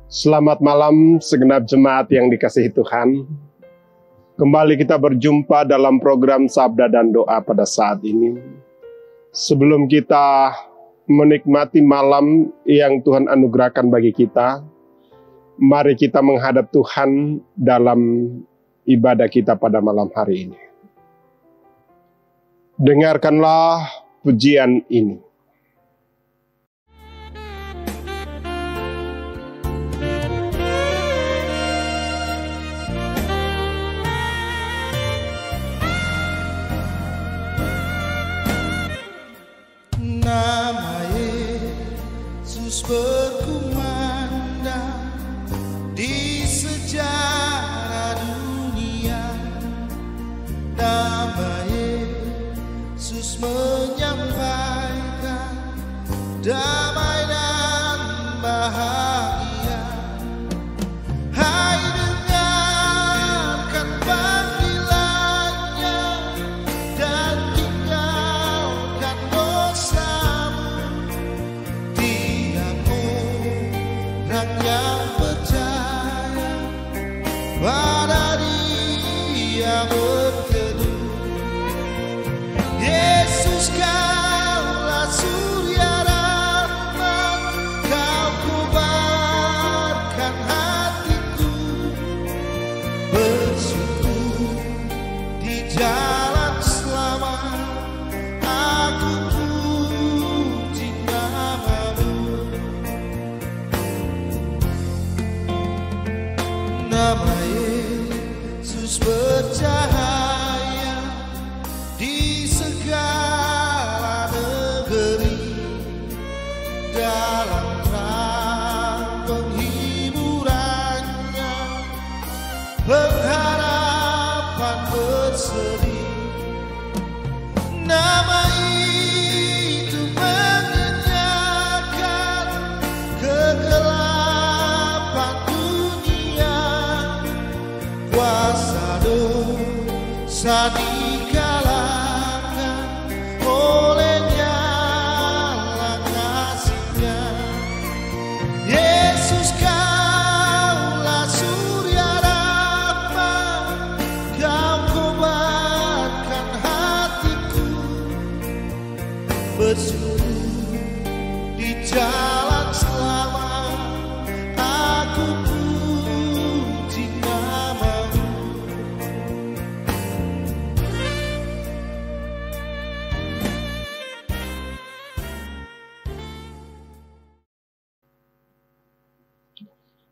Selamat malam segenap jemaat yang dikasihi Tuhan. Kembali kita berjumpa dalam program Sabda dan Doa pada saat ini. Sebelum kita menikmati malam yang Tuhan anugerahkan bagi kita, mari kita menghadap Tuhan dalam ibadah kita pada malam hari ini. Dengarkanlah pujian ini. Nama Yesus berkumandang di sejarah dunia. Nama Yesus menyampaikan damai dan bahagia. Hai, dengarkan panggilannya dan tinggalkan dosamu. Tidak orang yang percaya pada Dia berteduh. Yesus, Kaulah surya rahmat, Kau kobarkan hatiku, bersujud di jalan selamat, aku puji nama-Mu. Nama Yesus bercahaya di segala negeri, dalam terang penghiburannya pengharapan berseri. Nama itu mengenyangkan kegelapan dunia, kuasa dosa dikalahkan oleh nyala kasih-Nya. Yesus, Kaulah surya rahmat, Kau kobarkan hatiku, bersujud di jalan selamat, aku puji nama-Mu.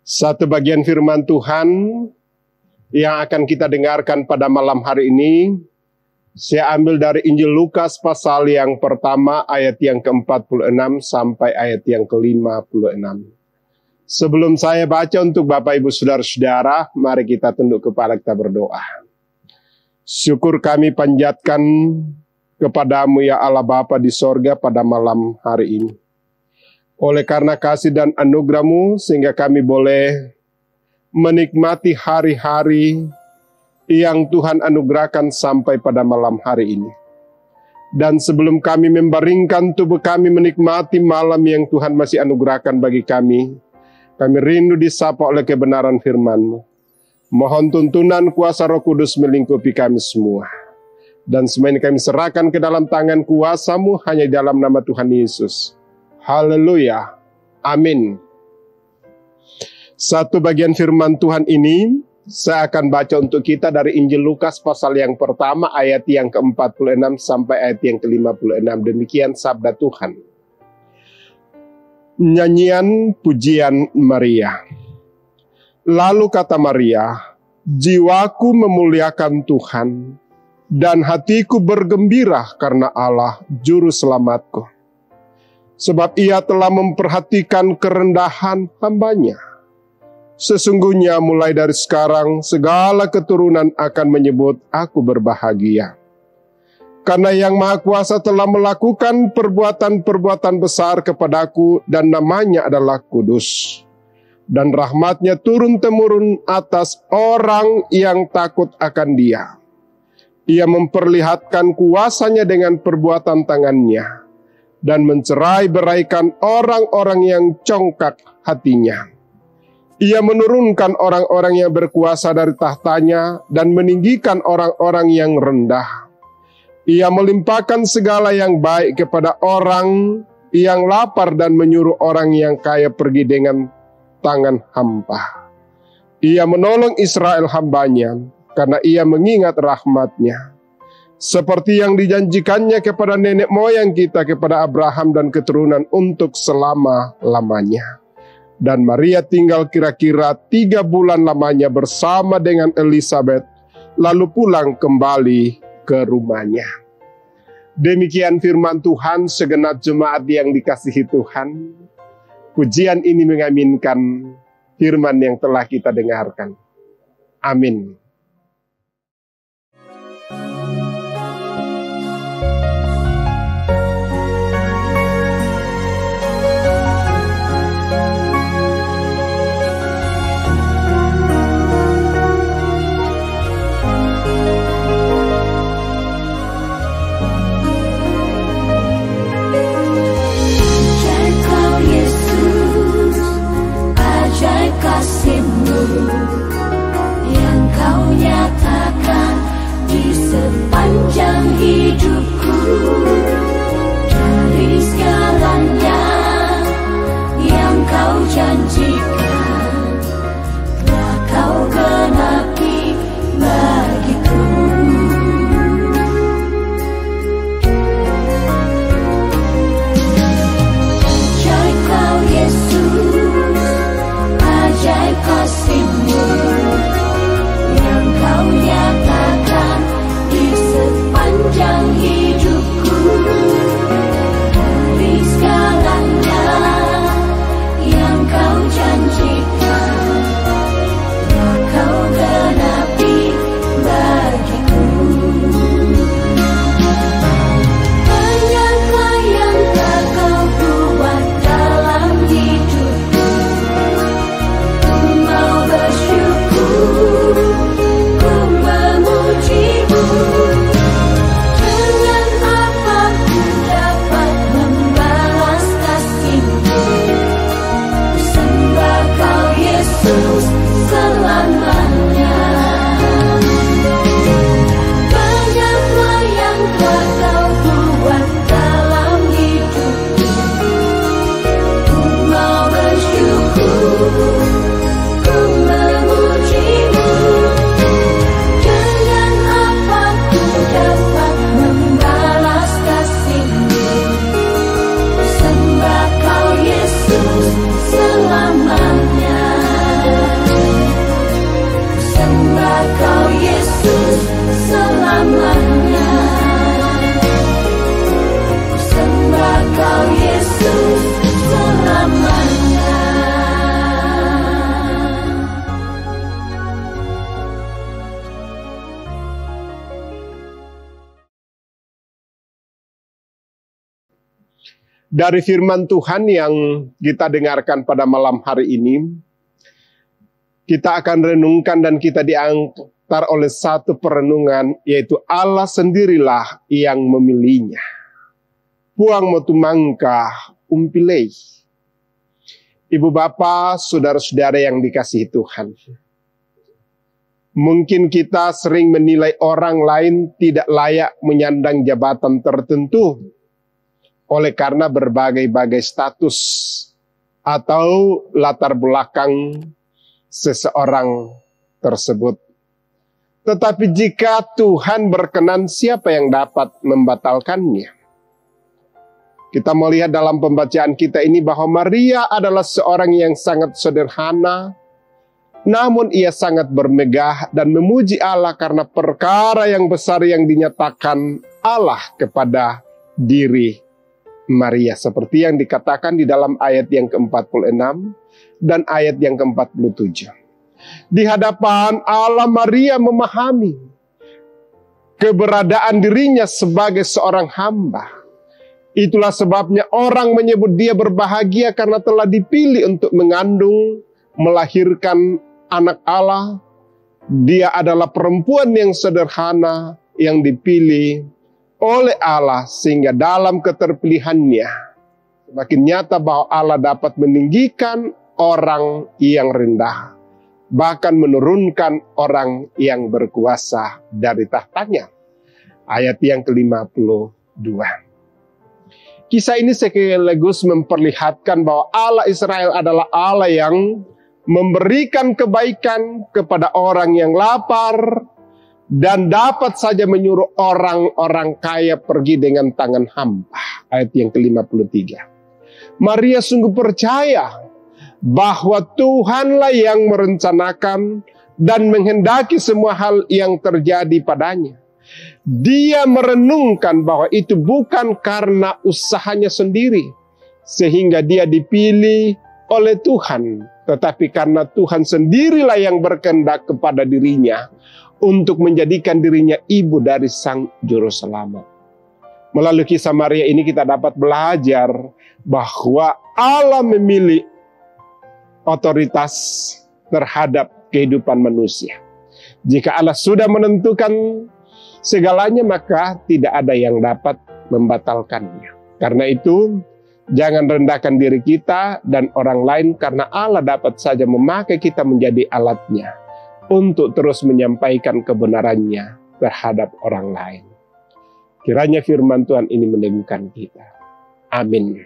Satu bagian firman Tuhan yang akan kita dengarkan pada malam hari ini, saya ambil dari Injil Lukas pasal yang pertama ayat yang ke-46 sampai ayat yang ke-56. Sebelum saya baca untuk Bapak Ibu Saudara-saudara, mari kita tunduk kepala, kita berdoa. Syukur kami panjatkan kepadamu ya Allah Bapa di sorga pada malam hari ini. Oleh karena kasih dan anugerah-Mu, sehingga kami boleh menikmati hari-hari yang Tuhan anugerahkan sampai pada malam hari ini. Dan sebelum kami membaringkan tubuh kami menikmati malam yang Tuhan masih anugerahkan bagi kami rindu disapa oleh kebenaran firman-Mu. Mohon tuntunan kuasa Roh Kudus melingkupi kami semua. Dan semua ini kami serahkan ke dalam tangan kuasa-Mu hanya di dalam nama Tuhan Yesus. Haleluya. Amin. Satu bagian firman Tuhan ini saya akan baca untuk kita dari Injil Lukas pasal yang pertama ayat yang ke-46 sampai ayat yang ke-56. Demikian sabda Tuhan. Nyanyian pujian Maria. Lalu kata Maria, jiwaku memuliakan Tuhan dan hatiku bergembira karena Allah juru selamatku. Sebab Ia telah memperhatikan kerendahan hamba-Nya. Sesungguhnya mulai dari sekarang segala keturunan akan menyebut aku berbahagia. Karena Yang Maha Kuasa telah melakukan perbuatan-perbuatan besar kepadaku dan namanya adalah kudus. Dan rahmat-Nya turun-temurun atas orang yang takut akan Dia. Ia memperlihatkan kuasa-Nya dengan perbuatan tangan-Nya. Dan mencerai beraikan orang-orang yang congkak hatinya. Ia menurunkan orang-orang yang berkuasa dari tahtanya dan meninggikan orang-orang yang rendah. Ia melimpahkan segala yang baik kepada orang yang lapar dan menyuruh orang yang kaya pergi dengan tangan hampa. Ia menolong Israel hambanya karena ia mengingat rahmat-Nya. Seperti yang dijanjikannya kepada nenek moyang kita, kepada Abraham dan keturunan untuk selama-lamanya. Dan Maria tinggal kira-kira 3 bulan lamanya bersama dengan Elizabeth, lalu pulang kembali ke rumahnya. Demikian firman Tuhan, segenap jemaat yang dikasihi Tuhan. Pujian ini mengaminkan firman yang telah kita dengarkan. Amin. Yang kau nyatakan di sepanjang hidupku, dari segalanya yang kau janjikan telah kau genapi bagiku. Ajaib kau Yesus, ajaib kasih-Mu yang kau nyatakan di sepanjang hidupku, dari segalanya yang kau janjikan telah kau genapi bagiku. Banyaklah yang telah kau buat dalam hidupku, mau bersyukur, ku memuji-Mu. Dengan apa ku dapat membalas kasih-Mu? Sembah kau Yesus selamanya. Banyaklah yang telah kau buat dalam hidupku, ku mau bersyukur, ku memuji-Mu. Dengan apa ku dapat membalas kasih-Mu? Sembah kau Yesus selamanya. Sembah kau Yesus selamanya. Sembah kau Yesus selamanya. Dari firman Tuhan yang kita dengarkan pada malam hari ini, kita akan renungkan dan kita diantar oleh satu perenungan, yaitu Allah sendirilah yang memilihnya. Puang motumangka umpilei. Ibu bapa, saudara-saudara yang dikasihi Tuhan. Mungkin kita sering menilai orang lain tidak layak menyandang jabatan tertentu oleh karena berbagai-bagai status atau latar belakang seseorang tersebut. Tetapi jika Tuhan berkenan, siapa yang dapat membatalkannya? Kita melihat dalam pembacaan kita ini bahwa Maria adalah seorang yang sangat sederhana, namun ia sangat bermegah dan memuji Allah karena perkara yang besar yang dinyatakan Allah kepada diri Maria, seperti yang dikatakan di dalam ayat yang ke-46 dan ayat yang ke-47. Di hadapan Allah, Maria memahami keberadaan dirinya sebagai seorang hamba. Itulah sebabnya orang menyebut dia berbahagia karena telah dipilih untuk mengandung, melahirkan anak Allah. Dia adalah perempuan yang sederhana yang dipilih oleh Allah, sehingga dalam keterpilihannya semakin nyata bahwa Allah dapat meninggikan orang yang rendah, bahkan menurunkan orang yang berkuasa dari tahtanya. Ayat yang ke-52. Kisah ini sekaligus memperlihatkan bahwa Allah Israel adalah Allah yang memberikan kebaikan kepada orang yang lapar dan dapat saja menyuruh orang-orang kaya pergi dengan tangan hampa. Ayat yang ke-53. Maria sungguh percaya bahwa Tuhanlah yang merencanakan dan menghendaki semua hal yang terjadi padanya. Dia merenungkan bahwa itu bukan karena usahanya sendiri, sehingga dia dipilih oleh Tuhan, tetapi karena Tuhan sendirilah yang berkehendak kepada dirinya untuk menjadikan dirinya ibu dari Sang Juru Selamat. Melalui kisah Maria ini kita dapat belajar bahwa Allah memilih otoritas terhadap kehidupan manusia. Jika Allah sudah menentukan segalanya, maka tidak ada yang dapat membatalkannya. Karena itu, jangan rendahkan diri kita dan orang lain, karena Allah dapat saja memakai kita menjadi alatnya untuk terus menyampaikan kebenarannya terhadap orang lain. Kiranya firman Tuhan ini meneguhkan kita. Amin.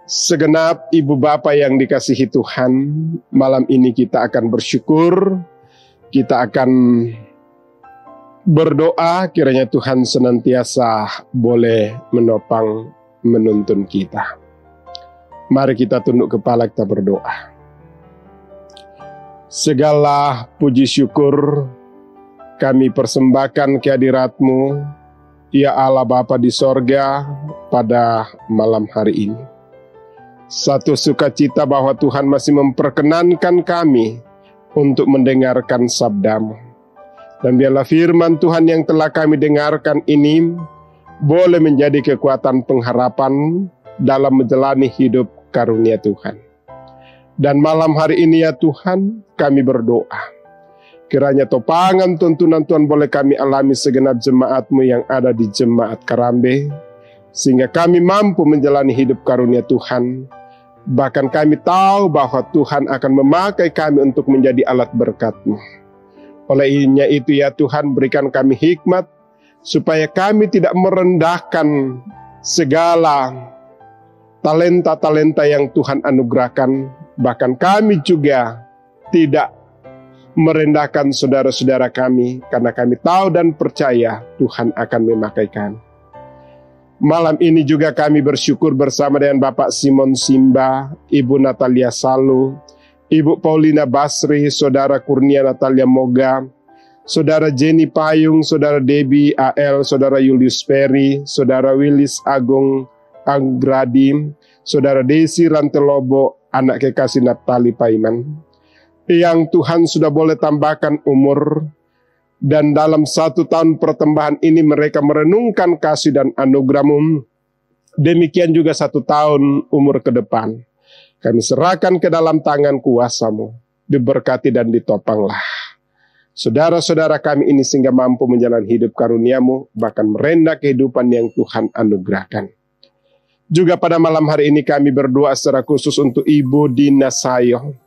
Segenap ibu bapa yang dikasihi Tuhan, malam ini kita akan bersyukur, kita akan berdoa kiranya Tuhan senantiasa boleh menopang, menuntun kita. Mari kita tunduk kepala, kita berdoa. Segala puji syukur kami persembahkan kehadirat-Mu, ya Allah Bapa di sorga, pada malam hari ini. Satu sukacita bahwa Tuhan masih memperkenankan kami untuk mendengarkan sabda-Mu. Dan biarlah firman Tuhan yang telah kami dengarkan ini boleh menjadi kekuatan pengharapan dalam menjalani hidup karunia Tuhan. Dan malam hari ini ya Tuhan, kami berdoa. Kiranya topangan tuntunan Tuhan boleh kami alami segenap jemaat-Mu yang ada di Jemaat Karambe, sehingga kami mampu menjalani hidup karunia Tuhan. Bahkan kami tahu bahwa Tuhan akan memakai kami untuk menjadi alat berkat-Mu. Olehnya itu ya Tuhan, berikan kami hikmat supaya kami tidak merendahkan segala talenta-talenta yang Tuhan anugerahkan. Bahkan kami juga tidak merendahkan saudara-saudara kami, karena kami tahu dan percaya Tuhan akan memakai kami. Malam ini juga kami bersyukur bersama dengan Bapak Simon Simba, Ibu Natalia Salu, Ibu Paulina Basri, Saudara Kurnia Natalia Moga, Saudara Jenny Payung, Saudara Debbie AL, Saudara Julius Perry, Saudara Willis Agung Anggradi, Saudara Desi Rantelobo, anak kekasih Naptali Paiman, yang Tuhan sudah boleh tambahkan umur, dan dalam 1 tahun pertambahan ini mereka merenungkan kasih dan anugerah-Mu. Demikian juga 1 tahun umur ke depan. Kami serahkan ke dalam tangan kuasa-Mu, diberkati dan ditopanglah saudara-saudara kami ini sehingga mampu menjalani hidup karunia-Mu, bahkan merendah kehidupan yang Tuhan anugerahkan. Juga pada malam hari ini kami berdoa secara khusus untuk Ibu Dina Sayo.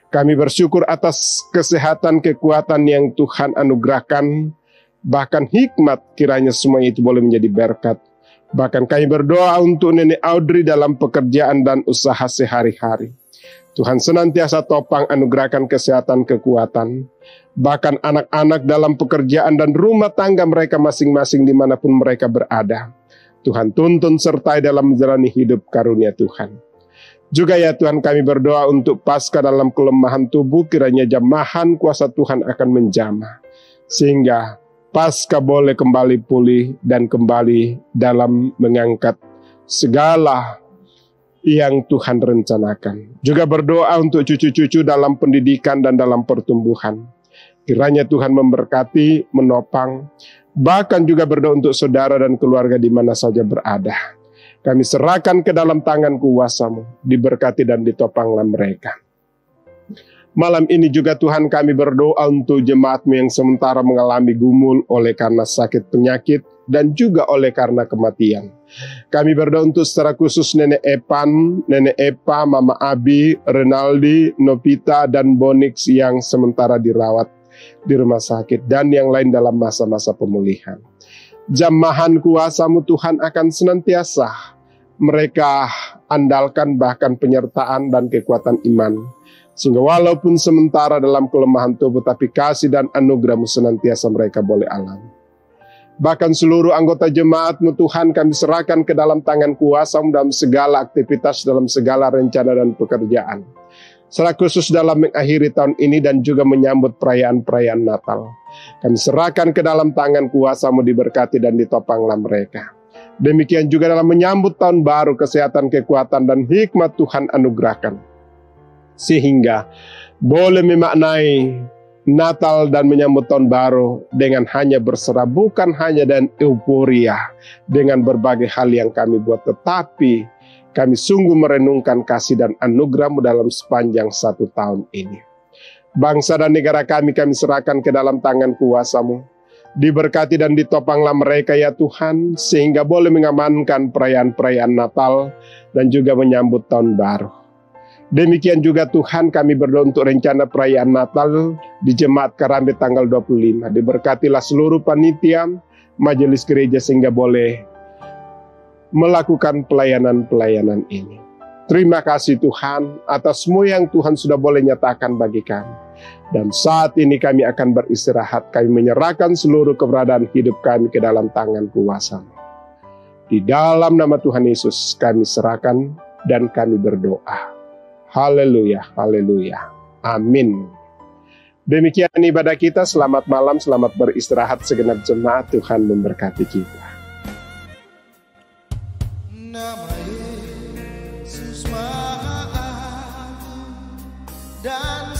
Kami bersyukur atas kesehatan, kekuatan yang Tuhan anugerahkan, bahkan hikmat, kiranya semua itu boleh menjadi berkat. Bahkan kami berdoa untuk Nenek Audrey dalam pekerjaan dan usaha sehari-hari. Tuhan senantiasa topang, anugerahkan kesehatan, kekuatan. Bahkan anak-anak dalam pekerjaan dan rumah tangga mereka masing-masing dimanapun mereka berada. Tuhan tuntun sertai dalam menjalani hidup karunia Tuhan. Juga ya Tuhan, kami berdoa untuk pasca dalam kelemahan tubuh, kiranya jamahan kuasa Tuhan akan menjamah, sehingga pasca boleh kembali pulih dan kembali dalam mengangkat segala yang Tuhan rencanakan. Juga berdoa untuk cucu-cucu dalam pendidikan dan dalam pertumbuhan. Kiranya Tuhan memberkati, menopang, bahkan juga berdoa untuk saudara dan keluarga di mana saja berada. Kami serahkan ke dalam tangan kuasa-Mu, diberkati dan ditopanglah mereka. Malam ini juga Tuhan kami berdoa untuk jemaat-Mu yang sementara mengalami gumul oleh karena sakit penyakit dan juga oleh karena kematian. Kami berdoa untuk secara khusus Nenek Epan, Nenek Epa, Mama Abi, Renaldi, Novita, dan Bonix yang sementara dirawat di rumah sakit dan yang lain dalam masa-masa pemulihan. Jamahan kuasa-Mu Tuhan akan senantiasa mereka andalkan bahkan penyertaan dan kekuatan iman. Sehingga walaupun sementara dalam kelemahan tubuh, tapi kasih dan anugerah-Mu senantiasa mereka boleh alami. Bahkan seluruh anggota jemaat-Mu Tuhan kami serahkan ke dalam tangan kuasa-Mu dalam segala aktivitas, dalam segala rencana dan pekerjaan. Secara khusus dalam mengakhiri tahun ini dan juga menyambut perayaan-perayaan Natal. Kami serahkan ke dalam tangan kuasa-Mu, diberkati dan ditopanglah mereka. Demikian juga dalam menyambut tahun baru, kesehatan, kekuatan, dan hikmat Tuhan anugerahkan. Sehingga boleh memaknai Natal dan menyambut tahun baru dengan hanya berserah, bukan hanya dan euforia dengan berbagai hal yang kami buat, tetapi kami sungguh merenungkan kasih dan anugerah-Mu dalam sepanjang 1 tahun ini. Bangsa dan negara kami serahkan ke dalam tangan kuasa-Mu. Diberkati dan ditopanglah mereka ya Tuhan, sehingga boleh mengamankan perayaan-perayaan Natal dan juga menyambut tahun baru. Demikian juga Tuhan kami berdoa untuk rencana perayaan Natal di Jemaat Karambe tanggal 25. Diberkatilah seluruh panitia, majelis gereja sehingga boleh melakukan pelayanan-pelayanan ini. Terima kasih Tuhan atas semua yang Tuhan sudah boleh nyatakan bagi kami. Dan saat ini kami akan beristirahat, kami menyerahkan seluruh keberadaan hidup kami ke dalam tangan kuasa-Mu. Di dalam nama Tuhan Yesus kami serahkan dan kami berdoa. Haleluya, haleluya, amin. Demikian ibadah kita, selamat malam, selamat beristirahat segenap jemaat, Tuhan memberkati kita. Nama Yesus Maha Agung dan